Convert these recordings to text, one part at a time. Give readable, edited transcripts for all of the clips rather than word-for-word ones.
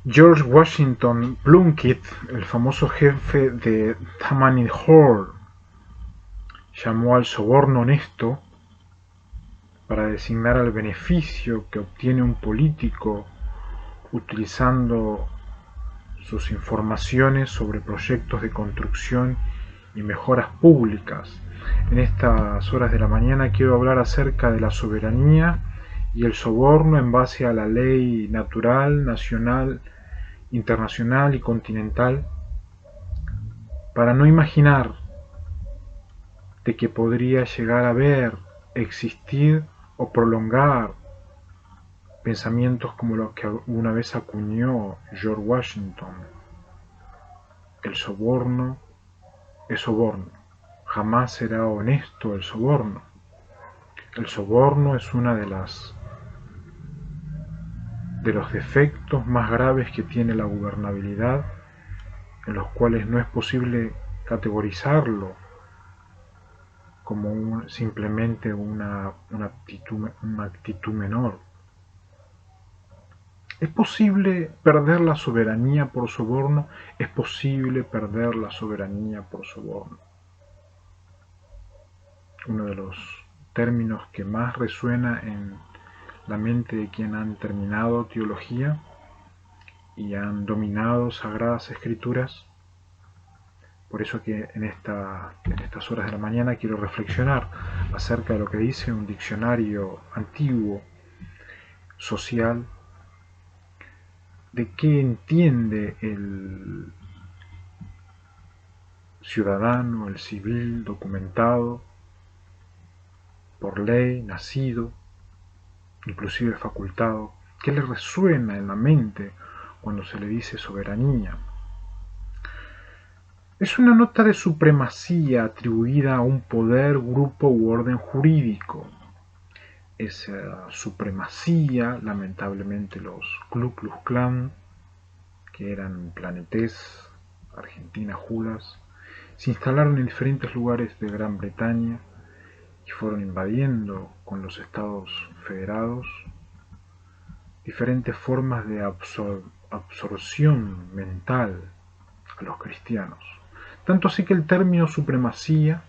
George Washington Plunkett, el famoso jefe de Tammany Hall, llamó al soborno honesto para designar al beneficio que obtiene un político utilizando sus informaciones sobre proyectos de construcción y mejoras públicas. En estas horas de la mañana quiero hablar acerca de la soberanía y el soborno en base a la ley natural, nacional, internacional y continental, para no imaginar de que podría llegar a ver, existir o prolongar pensamientos como los que una vez acuñó George Washington. El soborno es soborno. Jamás será honesto el soborno. El soborno es una de los defectos más graves que tiene la gobernabilidad, en los cuales no es posible categorizarlo como simplemente una actitud menor. ¿Es posible perder la soberanía por soborno? Es posible perder la soberanía por soborno. Uno de los términos que más resuena en la mente de quien han terminado teología y han dominado sagradas escrituras. Por eso que en estas horas de la mañana quiero reflexionar acerca de lo que dice un diccionario antiguo, social, de qué entiende el ciudadano, el civil documentado, por ley, nacido, inclusive facultado, qué le resuena en la mente cuando se le dice soberanía. Es una nota de supremacía atribuida a un poder, grupo u orden jurídico. Esa supremacía, lamentablemente los Ku Klux Klan, que eran planetés, Argentina, Judas, se instalaron en diferentes lugares de Gran Bretaña y fueron invadiendo con los Estados Federados diferentes formas de absorción mental a los cristianos. Tanto así que el término supremacía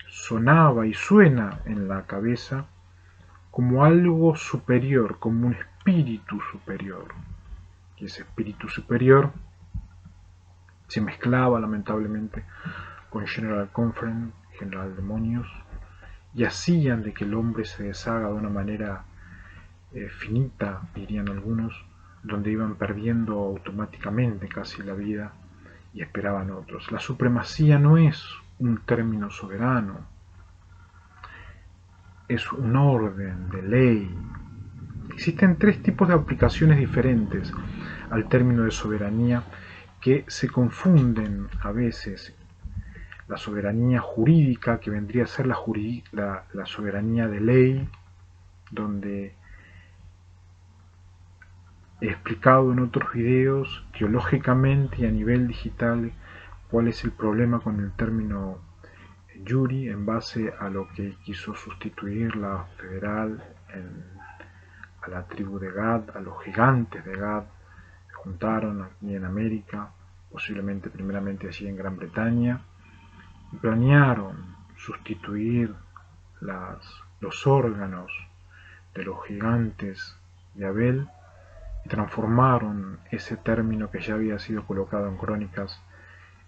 sonaba y suena en la cabeza como algo superior, como un espíritu superior. Y ese espíritu superior se mezclaba lamentablemente con General Conference, General Demonios, y hacían de que el hombre se deshaga de una manera finita, dirían algunos, donde iban perdiendo automáticamente casi la vida y esperaban otros. La supremacía no es un término soberano, es un orden de ley. Existen tres tipos de aplicaciones diferentes al término de soberanía que se confunden a veces. La soberanía jurídica, que vendría a ser la soberanía de ley, donde he explicado en otros videos teológicamente y a nivel digital cuál es el problema con el término Yuri en base a lo que quiso sustituir la federal a la tribu de Gad, a los gigantes de Gad, se juntaron aquí en América, posiblemente primeramente allí en Gran Bretaña, y planearon sustituir los órganos de los gigantes de Abel y transformaron ese término que ya había sido colocado en crónicas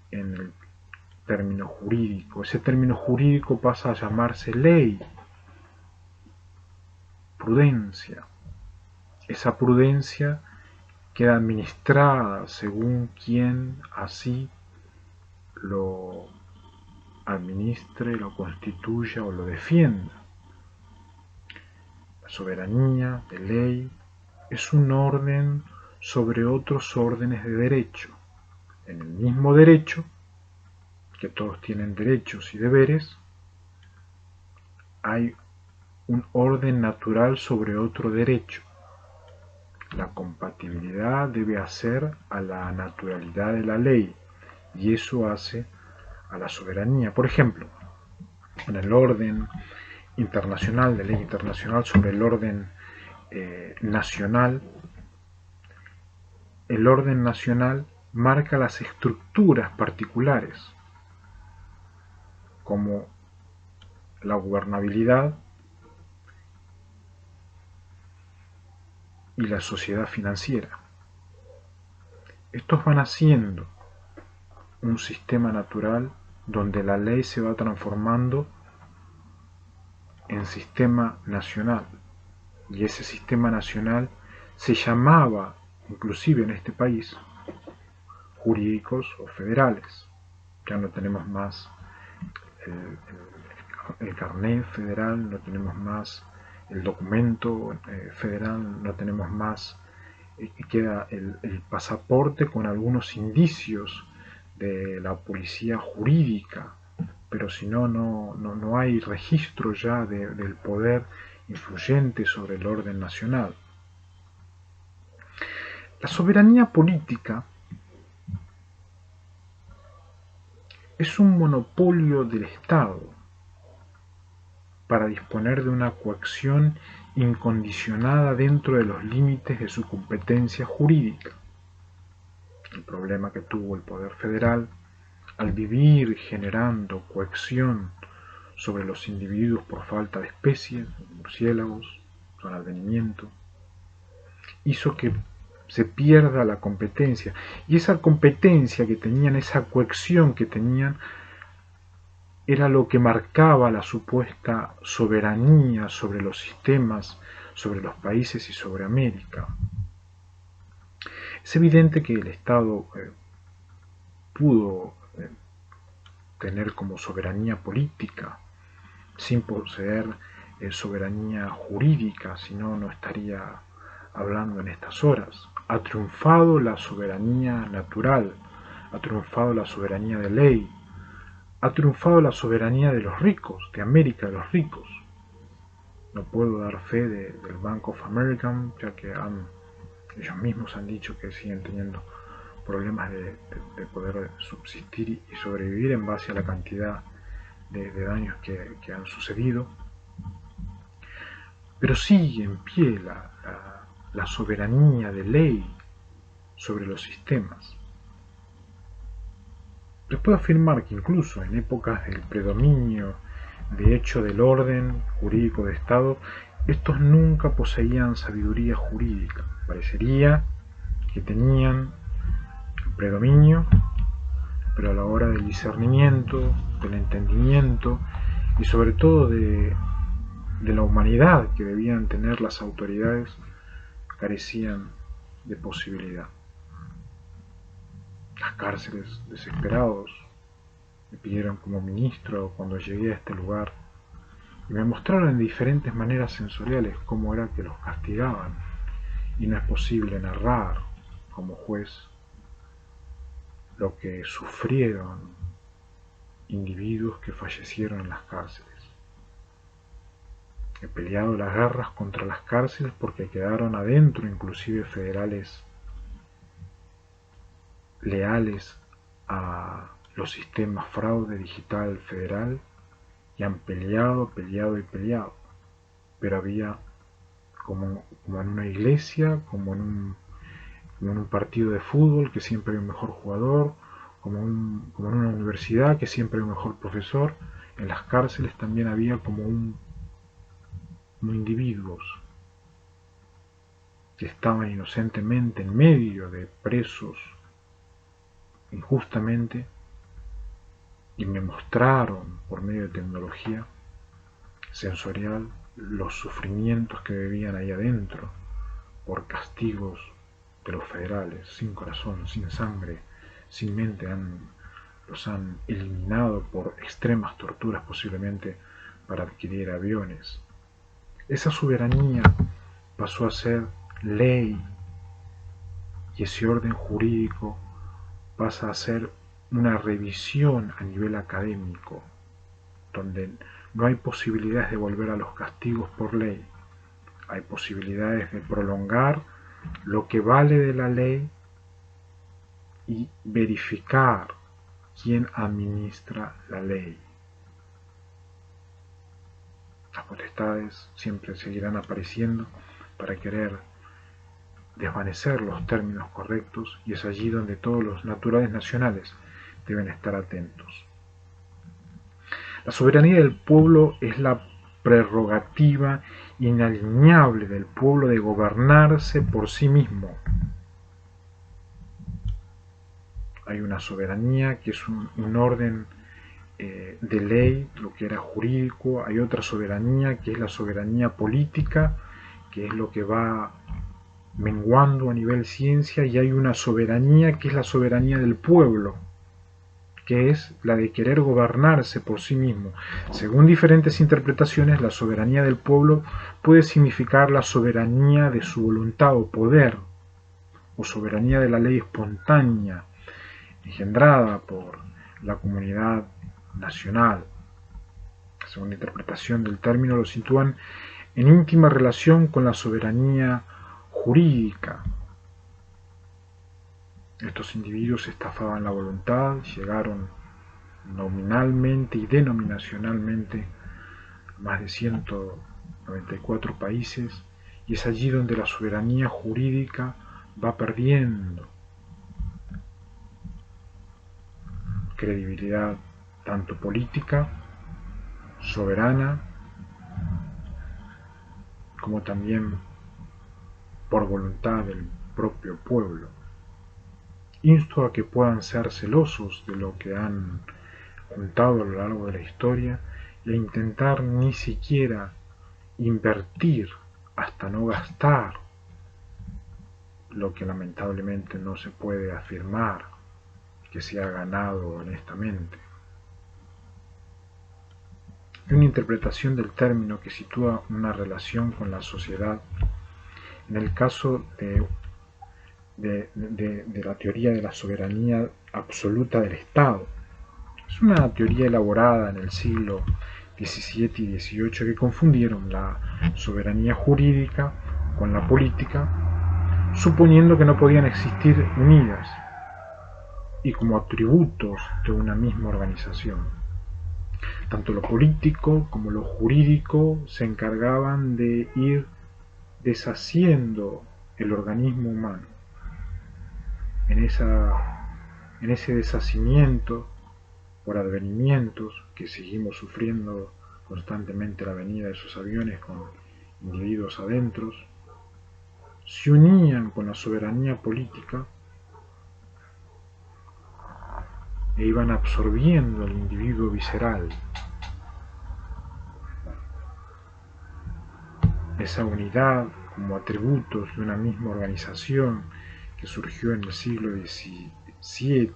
en el término jurídico. Ese término jurídico pasa a llamarse ley, prudencia. Esa prudencia queda administrada según quien así lo administre, lo constituya o lo defienda. La soberanía de ley es un orden sobre otros órdenes de derecho. En el mismo derecho, que todos tienen derechos y deberes, hay un orden natural sobre otro derecho. La compatibilidad debe hacer a la naturalidad de la ley y eso hace a la soberanía. Por ejemplo, en el orden internacional, de ley internacional sobre el orden nacional, el orden nacional marca las estructuras particulares, como la gobernabilidad y la sociedad financiera. Estos van haciendo un sistema natural donde la ley se va transformando en sistema nacional, y ese sistema nacional se llamaba, inclusive en este país, jurídicos o federales. Ya no tenemos más el carnet federal, no tenemos más el documento federal, no tenemos más, queda el pasaporte con algunos indicios de la policía jurídica, pero si no, no hay registro ya del poder influyente sobre el orden nacional. La soberanía política es un monopolio del Estado para disponer de una coacción incondicionada dentro de los límites de su competencia jurídica. El problema que tuvo el poder federal al vivir generando coacción sobre los individuos por falta de especies, murciélagos, su advenimiento, hizo que se pierda la competencia. Y esa competencia que tenían, esa coacción que tenían, era lo que marcaba la supuesta soberanía sobre los sistemas, sobre los países y sobre América. Es evidente que el Estado pudo tener como soberanía política, sin poseer soberanía jurídica, si no, no estaría hablando en estas horas. Ha triunfado la soberanía natural, ha triunfado la soberanía de ley, ha triunfado la soberanía de los ricos, de América, de los ricos. No puedo dar fe del Bank of America, ya que ellos mismos han dicho que siguen teniendo problemas de poder subsistir y sobrevivir en base a la cantidad de daños que han sucedido. Pero sigue en pie la soberanía de ley sobre los sistemas. Les puedo afirmar que incluso en épocas del predominio de hecho del orden jurídico de Estado, estos nunca poseían sabiduría jurídica. Parecería que tenían predominio, pero a la hora del discernimiento, del entendimiento y sobre todo de la humanidad que debían tener las autoridades, carecían de posibilidad. Las cárceles, desesperados, me pidieron como ministro cuando llegué a este lugar y me mostraron en diferentes maneras sensoriales cómo era que los castigaban, y no es posible narrar como juez lo que sufrieron individuos que fallecieron en las cárceles. He peleado las guerras contra las cárceles porque quedaron adentro inclusive federales leales a los sistemas fraude digital federal, y han peleado, peleado y peleado. Pero había, como en una iglesia, como en un partido de fútbol, que siempre hay un mejor jugador, como en una universidad, que siempre hay un mejor profesor, en las cárceles también había como individuos que estaban inocentemente en medio de presos injustamente, y me mostraron por medio de tecnología sensorial los sufrimientos que vivían ahí adentro por castigos de los federales, sin corazón, sin sangre, sin mente. Los han eliminado por extremas torturas, posiblemente para adquirir aviones. Esa soberanía pasó a ser ley, y ese orden jurídico pasa a ser una revisión a nivel académico, donde no hay posibilidades de volver a los castigos por ley, hay posibilidades de prolongar lo que vale de la ley y verificar quién administra la ley. Las potestades siempre seguirán apareciendo para querer desvanecer los términos correctos, y es allí donde todos los naturales nacionales deben estar atentos. La soberanía del pueblo es la prerrogativa inalienable del pueblo de gobernarse por sí mismo. Hay una soberanía que es un orden de ley, lo que era jurídico. Hay otra soberanía que es la soberanía política, que es lo que va menguando a nivel ciencia, y hay una soberanía que es la soberanía del pueblo, que es la de querer gobernarse por sí mismo. Según diferentes interpretaciones, la soberanía del pueblo puede significar la soberanía de su voluntad o poder, o soberanía de la ley espontánea, engendrada por la comunidad nacional. La segunda interpretación del término lo sitúan en íntima relación con la soberanía jurídica. Estos individuos estafaban la voluntad, llegaron nominalmente y denominacionalmente a más de 194 países, y es allí donde la soberanía jurídica va perdiendo credibilidad, tanto política, soberana, como también por voluntad del propio pueblo. Insto a que puedan ser celosos de lo que han juntado a lo largo de la historia y a intentar ni siquiera invertir hasta no gastar lo que lamentablemente no se puede afirmar que se ha ganado honestamente. Hay una interpretación del término que sitúa una relación con la sociedad en el caso de la teoría de la soberanía absoluta del Estado. Es una teoría elaborada en el siglo XVII y XVIII que confundieron la soberanía jurídica con la política, suponiendo que no podían existir unidas y como atributos de una misma organización. Tanto lo político como lo jurídico se encargaban de ir deshaciendo el organismo humano. En ese deshacimiento por advenimientos que seguimos sufriendo constantemente la venida de esos aviones con individuos adentros, se unían con la soberanía política e iban absorbiendo al individuo visceral. Esa unidad como atributos de una misma organización que surgió en el siglo XVII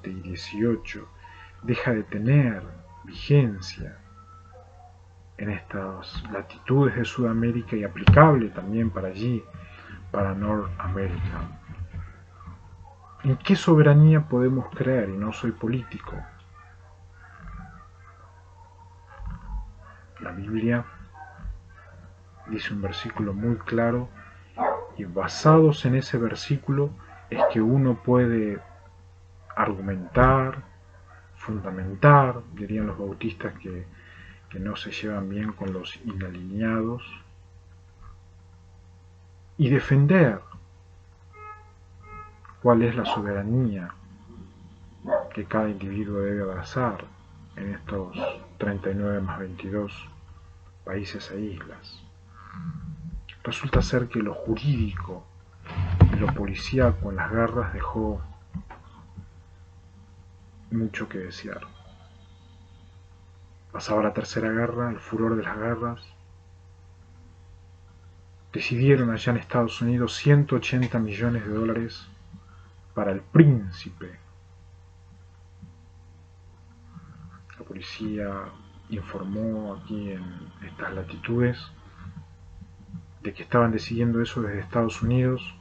y XVIII deja de tener vigencia en estas latitudes de Sudamérica y aplicable también para allí, para Norteamérica. ¿En qué soberanía podemos creer? Y no soy político. La Biblia dice un versículo muy claro, y basados en ese versículo es que uno puede argumentar, fundamentar, dirían los bautistas que no se llevan bien con los inalineados, y defender cuál es la soberanía que cada individuo debe abrazar en estos 39 más 22 países e islas. Resulta ser que lo jurídico y lo policíaco en las guerras dejó mucho que desear. Pasaba la tercera guerra, el furor de las guerras. Decidieron allá en Estados Unidos 180 millones de dólares para el príncipe. La policía informó aquí en estas latitudes de que estaban decidiendo eso desde Estados Unidos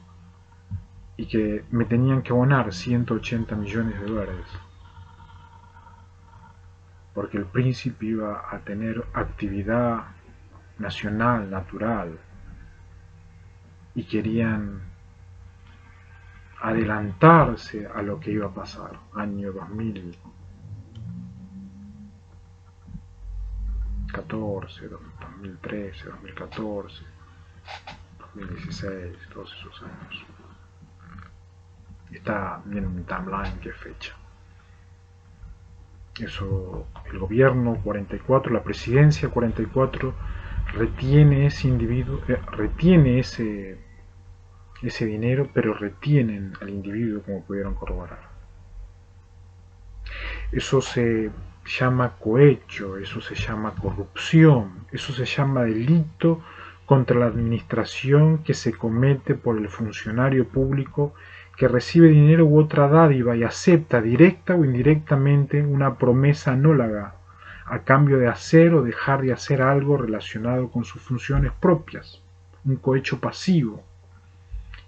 y que me tenían que abonar 180 millones de dólares porque el príncipe iba a tener actividad nacional, natural, y querían adelantarse a lo que iba a pasar, año 2014, 2013, 2014, 2016, todos esos años. Está bien en un timeline qué fecha. Eso, el gobierno 44, la presidencia 44, retiene ese individuo, retiene ese dinero, pero retienen al individuo, como pudieron corroborar. Eso se llama cohecho, eso se llama corrupción, eso se llama delito contra la administración que se comete por el funcionario público que recibe dinero u otra dádiva y acepta directa o indirectamente una promesa anóloga a cambio de hacer o dejar de hacer algo relacionado con sus funciones propias, un cohecho pasivo,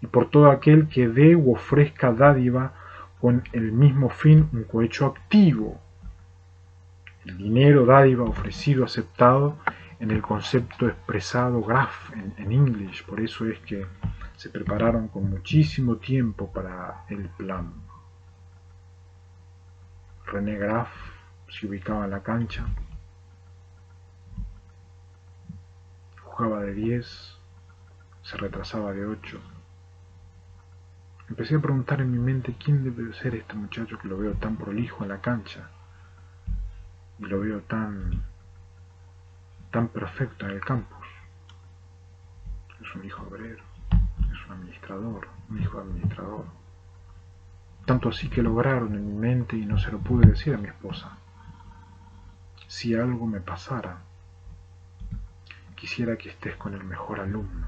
y por todo aquel que dé u ofrezca dádiva con el mismo fin, un cohecho activo. El dinero, dádiva, ofrecido, aceptado, en el concepto expresado Graff en English. Por eso es que se prepararon con muchísimo tiempo para el plan. René Graff se ubicaba en la cancha, jugaba de 10, se retrasaba de 8. Empecé a preguntar en mi mente quién debe ser este muchacho que lo veo tan prolijo en la cancha y lo veo tan perfecto en el campus. Es un hijo obrero, es un administrador, un hijo de administrador. Tanto así que lograron en mi mente y no se lo pude decir a mi esposa. Si algo me pasara, quisiera que estés con el mejor alumno,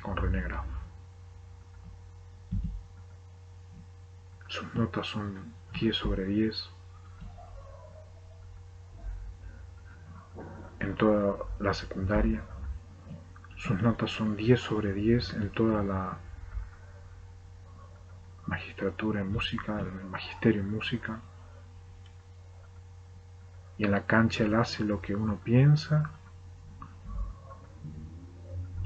con René Graff. Sus notas son 10 sobre 10 en toda la secundaria. Sus notas son 10 sobre 10 en toda la magistratura en música, el magisterio en música. Y en la cancha él hace lo que uno piensa.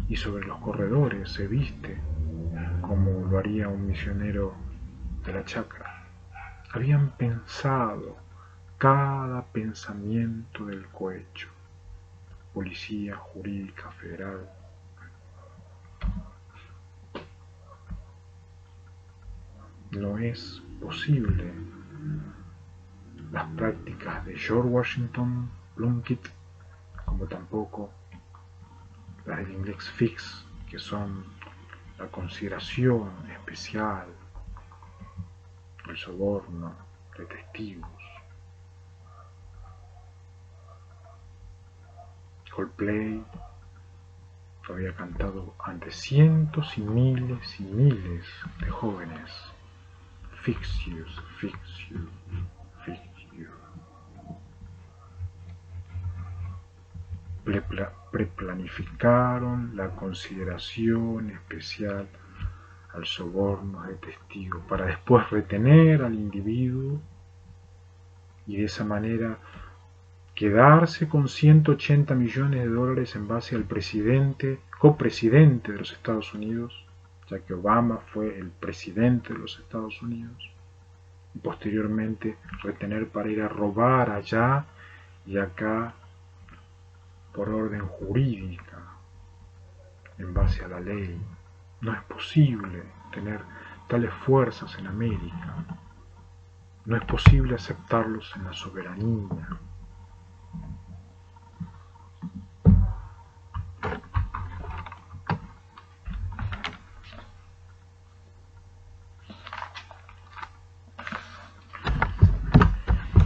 Y sobre los corredores se viste como lo haría un misionero de la chacra. Habían pensado cada pensamiento del cohecho. Policía Jurídica Federal. No es posible. Las prácticas de George Washington, Plunkett, como tampoco las del Index Fix, que son la consideración especial, el soborno de testigos. Coldplay había cantado ante cientos y miles de jóvenes. Fix you, fix you, fix you. Preplanificaron la consideración especial al soborno de testigos para después retener al individuo y de esa manera quedarse con 180 millones de dólares en base al copresidente de los Estados Unidos, ya que Obama fue el presidente de los Estados Unidos, y posteriormente retener para ir a robar allá y acá por orden jurídica, en base a la ley. No es posible tener tales fuerzas en América. No es posible aceptarlos en la soberanía.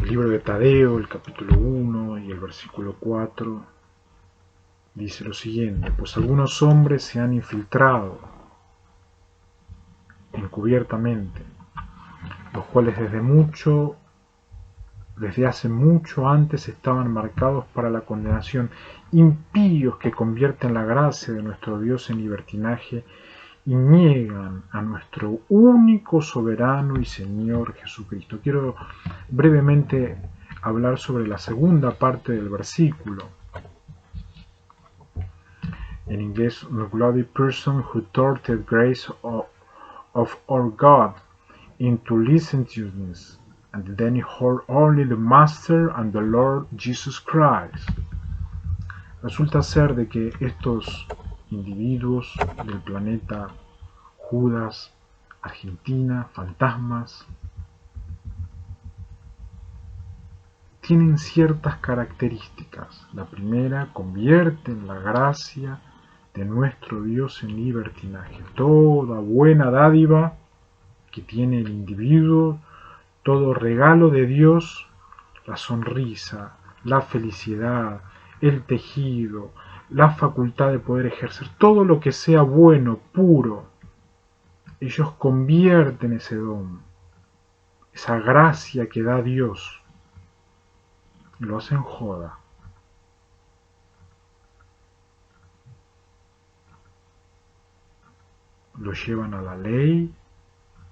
El libro de Tadeo, el capítulo 1 y el versículo 4, dice lo siguiente: pues algunos hombres se han infiltrado encubiertamente, los cuales desde hace mucho antes estaban marcados para la condenación, impíos que convierten la gracia de nuestro Dios en libertinaje y niegan a nuestro único soberano y Señor Jesucristo. Quiero brevemente hablar sobre la segunda parte del versículo. En inglés, the bloody person who taught the grace of our God into licentiousness, and then heard only the Master and the Lord Jesus Christ. Resulta ser de que estos individuos del planeta Judas Argentina, fantasmas, tienen ciertas características. La primera, convierten la gracia de nuestro Dios en libertinaje. Toda buena dádiva que tiene el individuo, todo regalo de Dios, la sonrisa, la felicidad, el tejido, la facultad de poder ejercer, todo lo que sea bueno, puro, ellos convierten ese don, esa gracia que da Dios, lo hacen joda. Lo llevan a la ley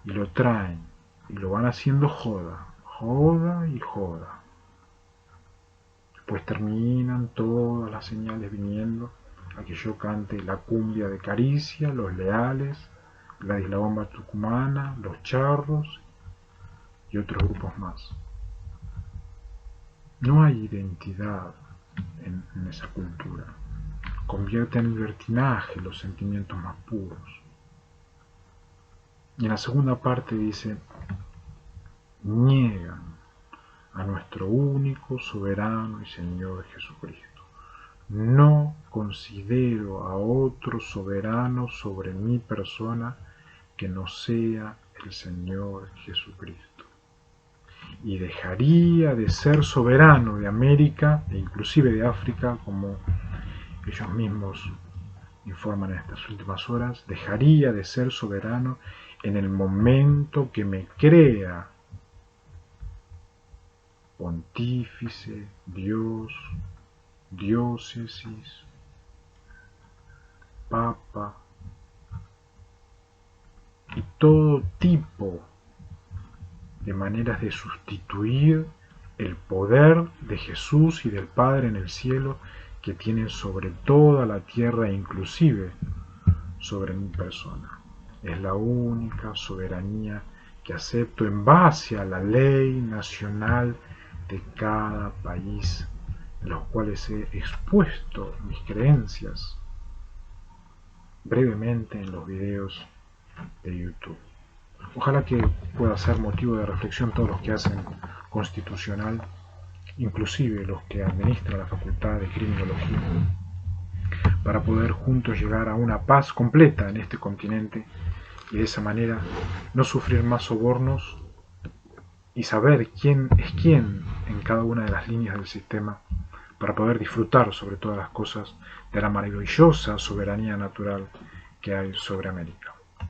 y lo traen y lo van haciendo joda, joda y joda. Pues terminan todas las señales viniendo a que yo cante la cumbia de Caricia, Los Leales, la Bomba Tucumana, Los Charros y otros grupos más. No hay identidad en esa cultura. Convierte en libertinaje los sentimientos más puros. Y en la segunda parte dice, niegan a nuestro único, soberano y Señor Jesucristo. No considero a otro soberano sobre mi persona que no sea el Señor Jesucristo. Y dejaría de ser soberano de América e inclusive de África, como ellos mismos informan en estas últimas horas, dejaría de ser soberano en el momento que me crea pontífice, Dios, diócesis, papa y todo tipo de maneras de sustituir el poder de Jesús y del Padre en el cielo que tienen sobre toda la tierra e inclusive sobre mi persona. Es la única soberanía que acepto en base a la ley nacional de cada país en los cuales he expuesto mis creencias brevemente en los videos de YouTube. Ojalá que pueda ser motivo de reflexión todos los que hacen constitucional, inclusive los que administran la Facultad de Criminología, para poder juntos llegar a una paz completa en este continente y de esa manera no sufrir más sobornos y saber quién es quién en cada una de las líneas del sistema para poder disfrutar sobre todas las cosas de la maravillosa soberanía natural que hay sobre América.